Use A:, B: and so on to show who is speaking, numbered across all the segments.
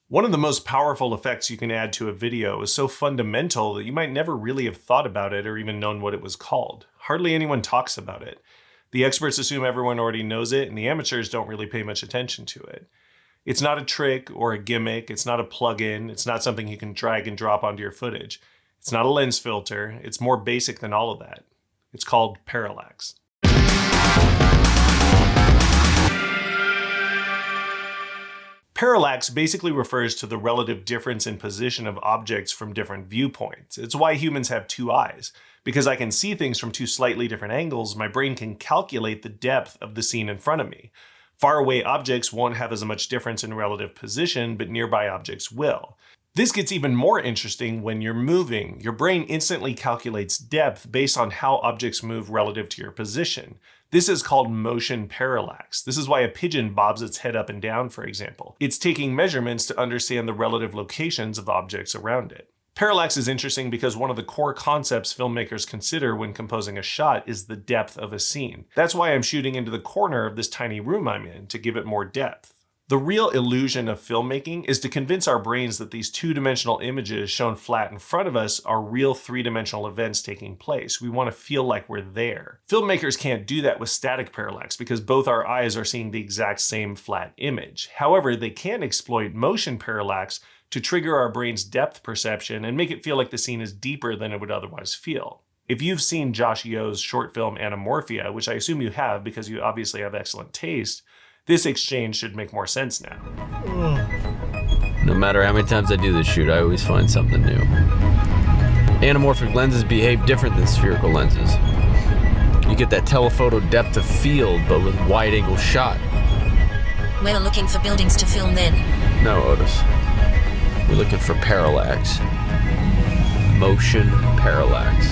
A: One of the most powerful effects you can add to a video is so fundamental that you might never really have thought about it or even known what it was called. Hardly anyone talks about it. The experts assume everyone already knows it, and the amateurs don't really pay much attention to it. It's not a trick or a gimmick, it's not a plugin, it's not something you can drag and drop onto your footage. It's not a lens filter, it's more basic than all of that. It's called Parallax. Parallax basically refers to the relative difference in position of objects from different viewpoints. It's why humans have two eyes. Because I can see things from two slightly different angles, my brain can calculate the depth of the scene in front of me. Far away objects won't have as much difference in relative position, but nearby objects will. This gets even more interesting when you're moving. Your brain instantly calculates depth based on how objects move relative to your position. This is called motion parallax. This is why a pigeon bobs its head up and down, for example. It's taking measurements to understand the relative locations of objects around it. Parallax is interesting because one of the core concepts filmmakers consider when composing a shot is the depth of a scene. That's why I'm shooting into the corner of this tiny room I'm in, to give it more depth. The real illusion of filmmaking is to convince our brains that these two-dimensional images shown flat in front of us are real three-dimensional events taking place. We want to feel like we're there. Filmmakers can't do that with static parallax because both our eyes are seeing the exact same flat image. However, they can exploit motion parallax to trigger our brain's depth perception and make it feel like the scene is deeper than it would otherwise feel. If you've seen Josh Yeo's short film Anamorphia, which I assume you have because you obviously have excellent taste, this exchange should make more sense now.
B: No matter how many times I do this shoot, I always find something new. Anamorphic lenses behave different than spherical lenses. You get that telephoto depth of field, but with wide-angle shot.
C: We're looking for buildings to film then.
B: No, Otis. We're looking for parallax. Motion parallax.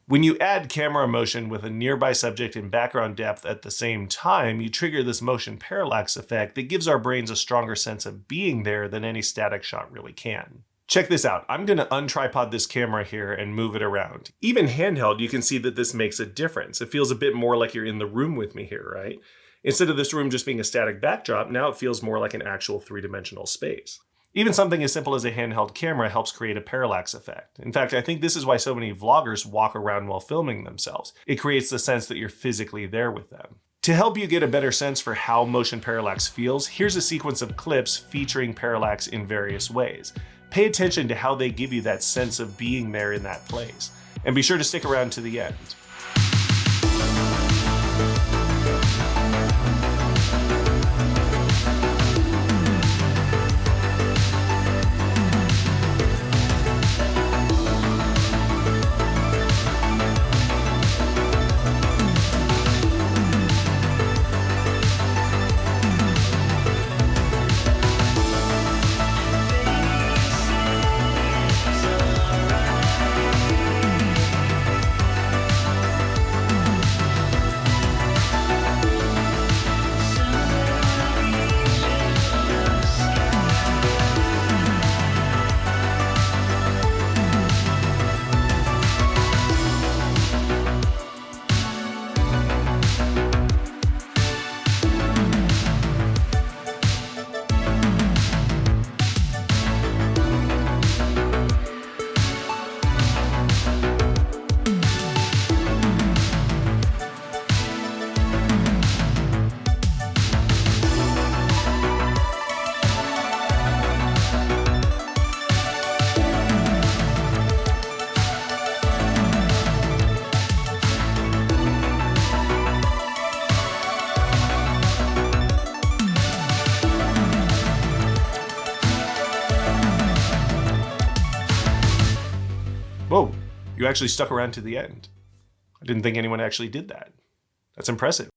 A: When you add camera motion with a nearby subject and background depth at the same time, you trigger this motion parallax effect that gives our brains a stronger sense of being there than any static shot really can. Check this out. I'm going to untripod this camera here and move it around. Even handheld, you can see that this makes a difference. It feels a bit more like you're in the room with me here, right? Instead of this room just being a static backdrop, now it feels more like an actual three-dimensional space. Even something as simple as a handheld camera helps create a parallax effect. In fact, I think this is why so many vloggers walk around while filming themselves. It creates the sense that you're physically there with them. To help you get a better sense for how motion parallax feels, here's a sequence of clips featuring parallax in various ways. Pay attention to how they give you that sense of being there in that place. And be sure to stick around to the end. Whoa, you actually stuck around to the end. I didn't think anyone actually did that. That's impressive.